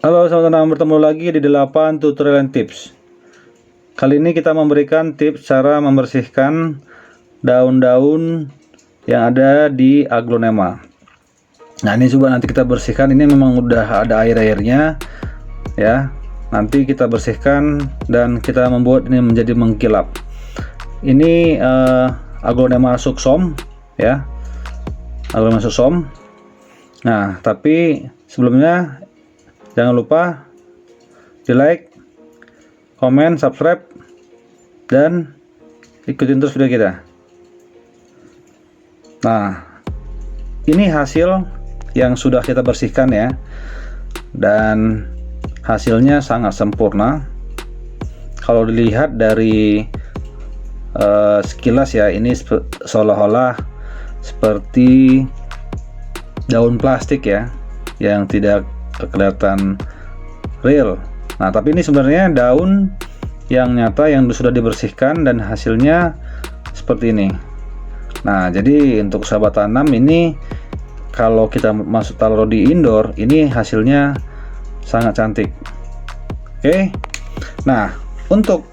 Halo, selamat datang bertemu lagi di 8 tutorial and tips. Kali ini kita memberikan tips cara membersihkan daun-daun yang ada di aglonema. Nah, ini coba nanti kita bersihkan. Ini memang udah ada air-airnya ya. Nanti kita bersihkan dan kita membuat ini menjadi mengkilap. Ini aglonema sucsom ya. Aglonema sucsom. Nah, tapi sebelumnya jangan lupa di like, komen, subscribe, dan ikutin terus video kita. Nah, ini hasil yang sudah kita bersihkan ya, dan hasilnya sangat sempurna. Kalau dilihat dari sekilas ya, ini seolah-olah seperti daun plastik ya, yang tidak kelihatan real. Nah, tapi ini sebenarnya daun yang nyata yang sudah dibersihkan dan hasilnya seperti ini. Nah, jadi untuk sahabat tanam ini kalau kita masuk taruh di indoor, ini hasilnya sangat cantik. Oke. Nah, untuk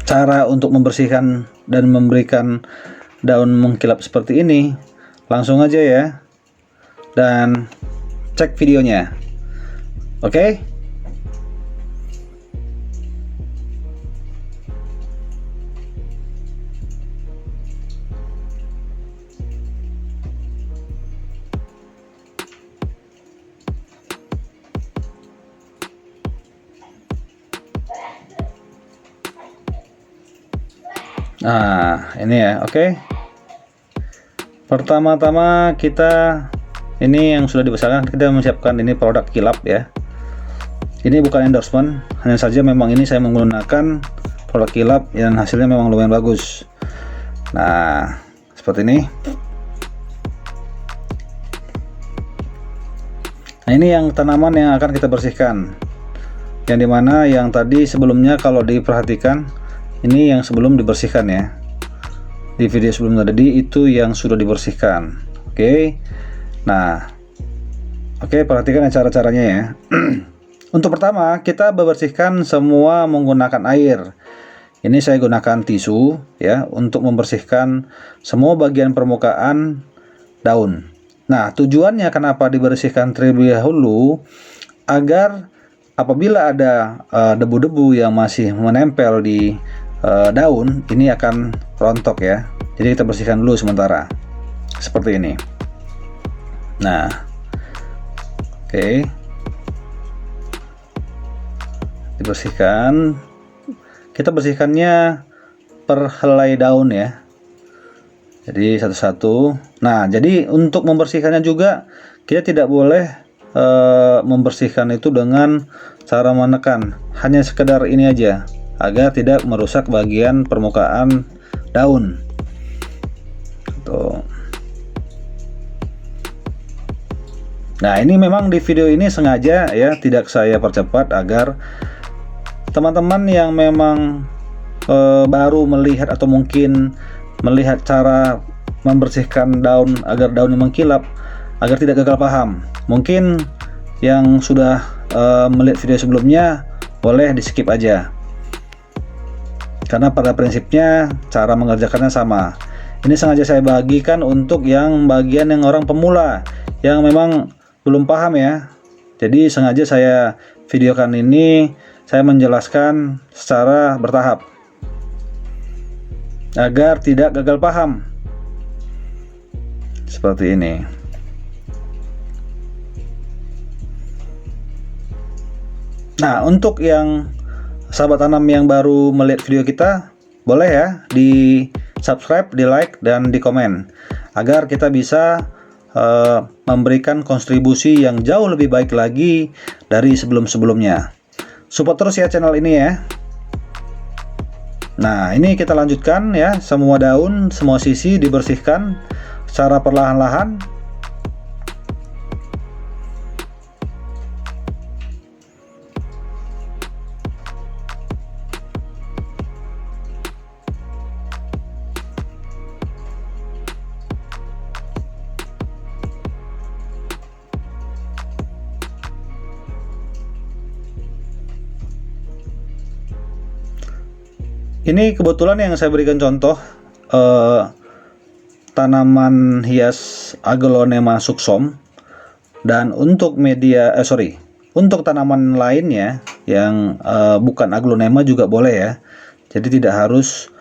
cara untuk membersihkan dan memberikan daun mengkilap seperti ini, langsung aja ya. Dan cek videonya. Oke? Nah, ini ya, oke. Pertama-tama kita ini yang sudah dibesarkan, kita menyiapkan ini produk kilap ya. Ini bukan endorsement, hanya saja memang ini saya menggunakan produk kilap yang hasilnya memang lumayan bagus. Nah, seperti ini. Nah, ini yang tanaman yang akan kita bersihkan, yang dimana yang tadi sebelumnya kalau diperhatikan ini yang sebelum dibersihkan ya, di video sebelum tadi itu yang sudah dibersihkan. Oke. Nah, oke, perhatikan cara-caranya ya. Untuk pertama, kita membersihkan semua menggunakan air. Ini saya gunakan tisu ya untuk membersihkan semua bagian permukaan daun. Nah, tujuannya kenapa dibersihkan terlebih dahulu, agar apabila ada debu-debu yang masih menempel di daun, ini akan rontok ya. Jadi kita bersihkan dulu sementara. Seperti ini. Nah, oke, dibersihkan. Kita bersihkannya per helai daun ya, jadi satu-satu. Nah, jadi untuk membersihkannya juga kita tidak boleh membersihkan itu dengan cara menekan, hanya sekedar ini aja agar tidak merusak bagian permukaan daun. Tuh. Nah, ini memang di video ini sengaja ya tidak saya percepat agar teman-teman yang memang baru melihat atau mungkin melihat cara membersihkan daun agar daunnya mengkilap, agar tidak gagal paham. Mungkin yang sudah melihat video sebelumnya boleh di skip aja, karena pada prinsipnya cara mengerjakannya sama. Ini sengaja saya bagikan untuk yang bagian yang orang pemula yang memang belum paham ya. Jadi sengaja saya videokan ini, saya menjelaskan secara bertahap agar tidak gagal paham. Seperti ini. Nah, untuk yang sahabat tanam yang baru melihat video kita, boleh ya di subscribe, di like, dan di komen agar kita bisa memberikan kontribusi yang jauh lebih baik lagi dari sebelum-sebelumnya. Support terus ya channel ini ya. Nah, ini kita lanjutkan ya, semua daun, semua sisi dibersihkan secara perlahan-lahan. Ini kebetulan yang saya berikan contoh tanaman hias Aglonema sucsom, dan untuk untuk tanaman lainnya yang bukan aglonema juga boleh ya. Jadi tidak harus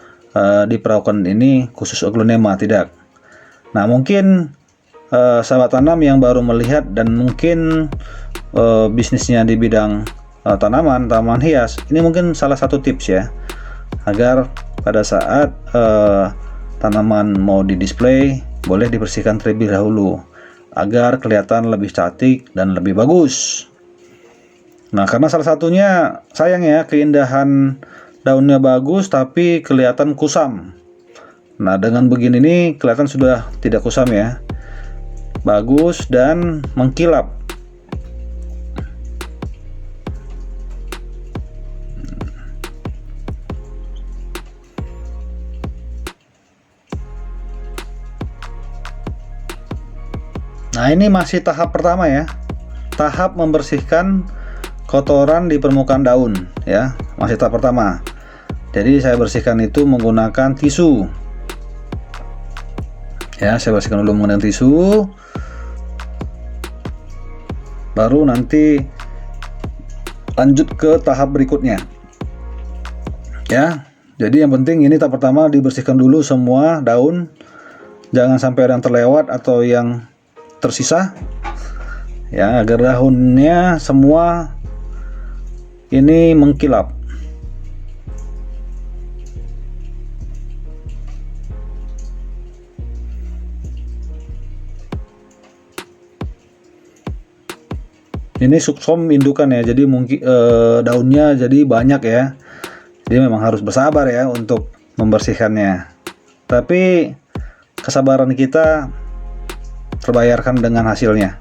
diperlakukan ini khusus aglonema, tidak. Nah, mungkin sahabat tanam yang baru melihat dan mungkin bisnisnya di bidang tanaman hias, ini mungkin salah satu tips ya, agar pada saat tanaman mau di display boleh dibersihkan terlebih dahulu agar kelihatan lebih cantik dan lebih bagus. Nah, karena salah satunya sayang ya, keindahan daunnya bagus tapi kelihatan kusam. Nah, dengan begini nih kelihatan sudah tidak kusam ya, bagus dan mengkilap. Nah, ini masih tahap pertama ya, tahap membersihkan kotoran di permukaan daun ya, masih tahap pertama. Jadi saya bersihkan itu menggunakan tisu ya, saya bersihkan dulu menggunakan tisu, baru nanti lanjut ke tahap berikutnya ya. Jadi yang penting ini tahap pertama dibersihkan dulu semua daun, jangan sampai ada yang terlewat atau yang tersisa ya, agar daunnya semua ini mengkilap. Ini sucsom indukan ya, jadi mungkin daunnya jadi banyak ya, jadi memang harus bersabar ya untuk membersihkannya, tapi kesabaran kita terbayarkan dengan hasilnya.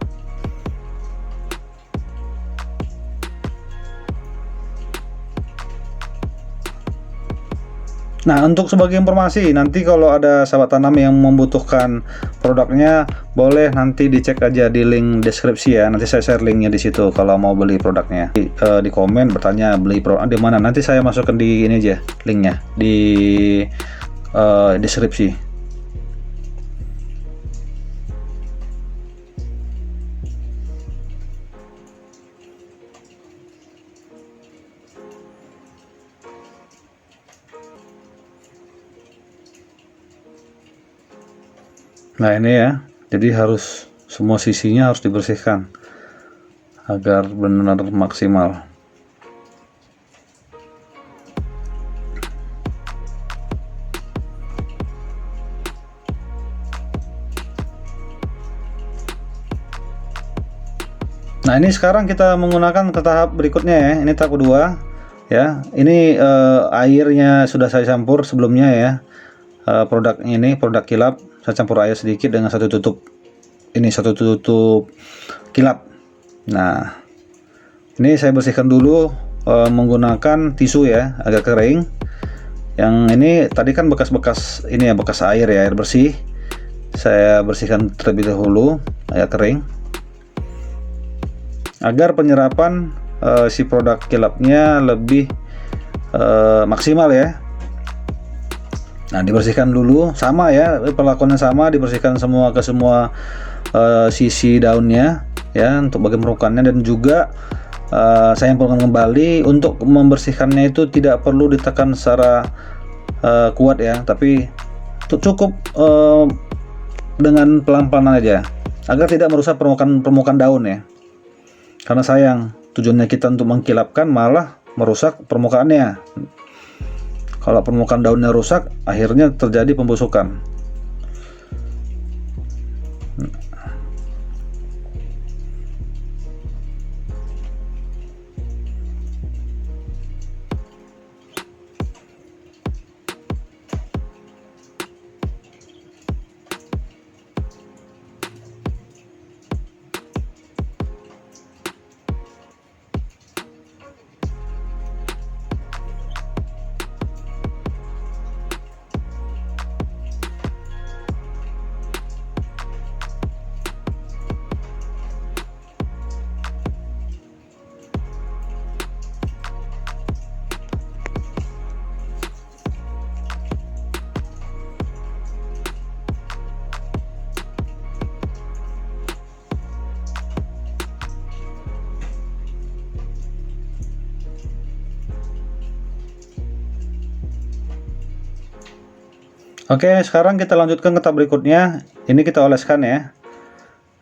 Nah, untuk sebagai informasi, nanti kalau ada sahabat tanam yang membutuhkan produknya, boleh nanti dicek aja di link deskripsi ya. Nanti saya share linknya di situ kalau mau beli produknya. Di komen bertanya beli produk di mana, nanti saya masukkan di ini aja linknya di deskripsi. Nah, ini ya, jadi harus semua sisinya harus dibersihkan agar benar-benar maksimal. Nah, ini sekarang kita menggunakan ke tahap berikutnya ya, ini tahap kedua ya. Ini airnya sudah saya campur sebelumnya ya. Produk ini, produk kilap, saya campur air sedikit dengan satu tutup kilap. Nah, ini saya bersihkan dulu menggunakan tisu ya, agak kering. Yang ini tadi kan bekas-bekas ini ya, bekas air ya, air bersih. Saya bersihkan terlebih dahulu agak kering agar penyerapan si produk kilapnya lebih maksimal ya. Nah, dibersihkan dulu sama ya, perlakuannya sama, dibersihkan semua ke semua sisi daunnya ya, untuk bagian permukaannya, dan juga saya impulkan kembali. Untuk membersihkannya itu tidak perlu ditekan secara kuat ya, tapi cukup dengan pelan-pelan aja agar tidak merusak permukaan daun ya, karena sayang tujuannya kita untuk mengkilapkan malah merusak permukaannya. Kalau permukaan daunnya rusak, akhirnya terjadi pembusukan. Oke, sekarang kita lanjutkan ke tahap berikutnya. Ini kita oleskan ya,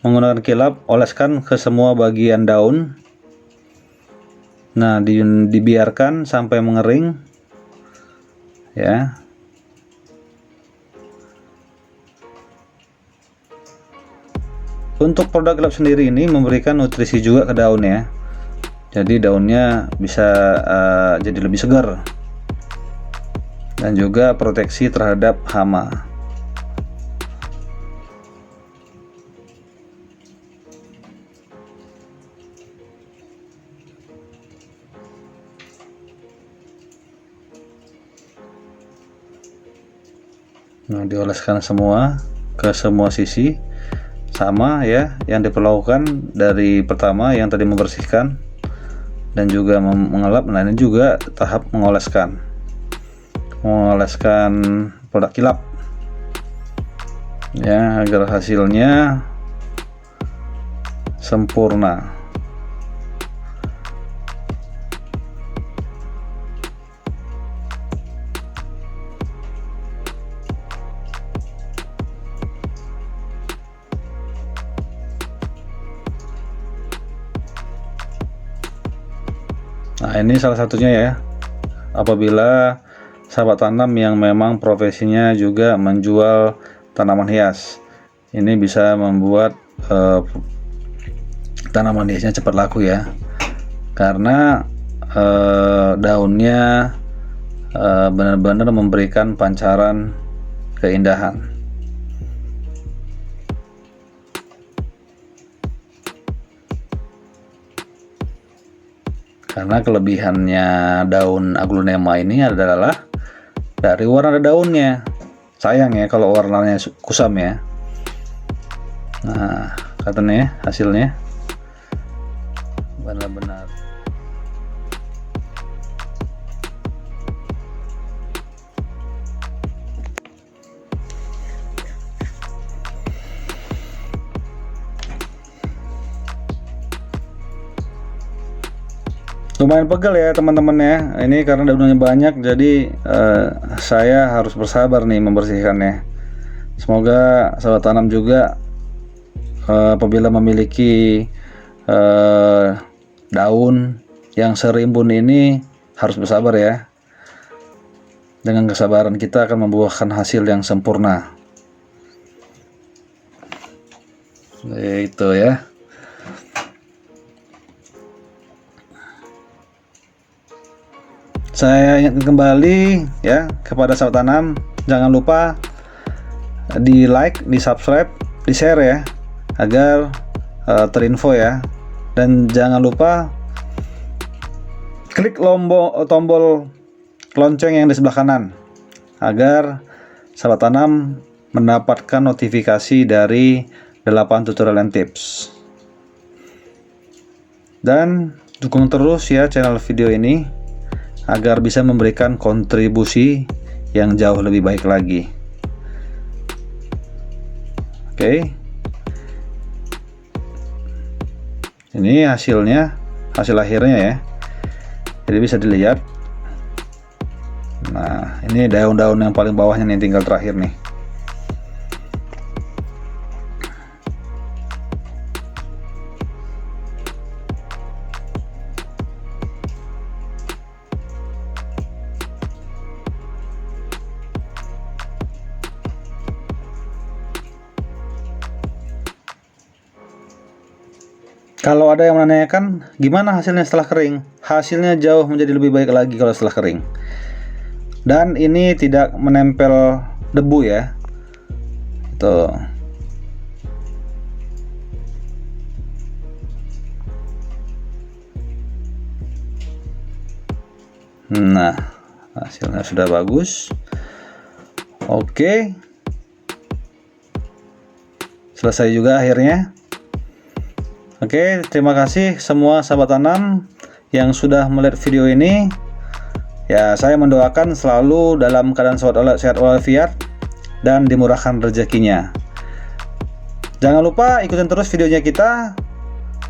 menggunakan kilap, oleskan ke semua bagian daun. Nah, dibiarkan sampai mengering ya. Untuk produk kilap sendiri ini memberikan nutrisi juga ke daun ya, jadi daunnya bisa jadi lebih segar dan juga proteksi terhadap hama. Nah, dioleskan semua ke semua sisi sama ya, yang diperlakukan dari pertama yang tadi membersihkan dan juga mengelap. Nah, ini juga tahap mengoleskan produk kilap ya, agar hasilnya sempurna. Nah, ini salah satunya ya, apabila sahabat tanam yang memang profesinya juga menjual tanaman hias, ini bisa membuat tanaman hiasnya cepat laku ya, karena daunnya benar-benar memberikan pancaran keindahan. Karena kelebihannya daun aglonema ini adalah dari warna daunnya. Sayang ya kalau warnanya kusam ya. Nah, katanya hasilnya benar-benar. Lumayan pegel ya teman-teman ya, ini karena daunnya banyak, jadi saya harus bersabar nih membersihkannya. Semoga sahabat tanam juga apabila memiliki daun yang serimbun ini harus bersabar ya. Dengan kesabaran kita akan membuahkan hasil yang sempurna. Itu ya. Saya ingatkan kembali ya kepada sahabat tanam, jangan lupa di like, di subscribe, di share ya, agar terinfo ya. Dan jangan lupa klik tombol lonceng yang di sebelah kanan, agar sahabat tanam mendapatkan notifikasi dari 8 tutorial and tips. Dan dukung terus ya channel video ini agar bisa memberikan kontribusi yang jauh lebih baik lagi. Oke. Ini hasilnya, hasil akhirnya ya. Jadi bisa dilihat. Nah, ini daun-daun yang paling bawahnya nih, tinggal terakhir nih. Kalau ada yang menanyakan gimana hasilnya setelah kering, hasilnya jauh menjadi lebih baik lagi kalau setelah kering. Dan ini tidak menempel debu ya. Tuh. Nah, hasilnya sudah bagus. Oke. Selesai juga akhirnya. Oke, terima kasih semua sahabat tanam yang sudah melihat video ini. Ya, saya mendoakan selalu dalam keadaan sehat walafiat dan dimurahkan rezekinya. Jangan lupa ikutin terus videonya kita,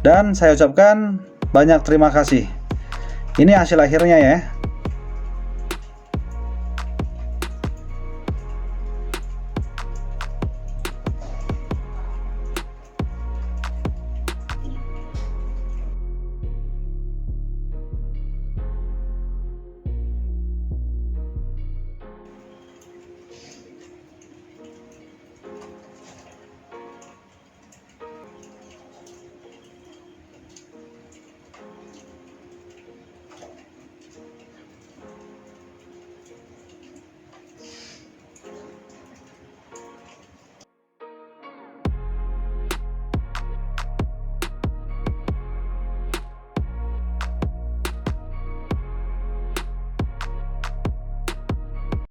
dan saya ucapkan banyak terima kasih. Ini hasil akhirnya ya.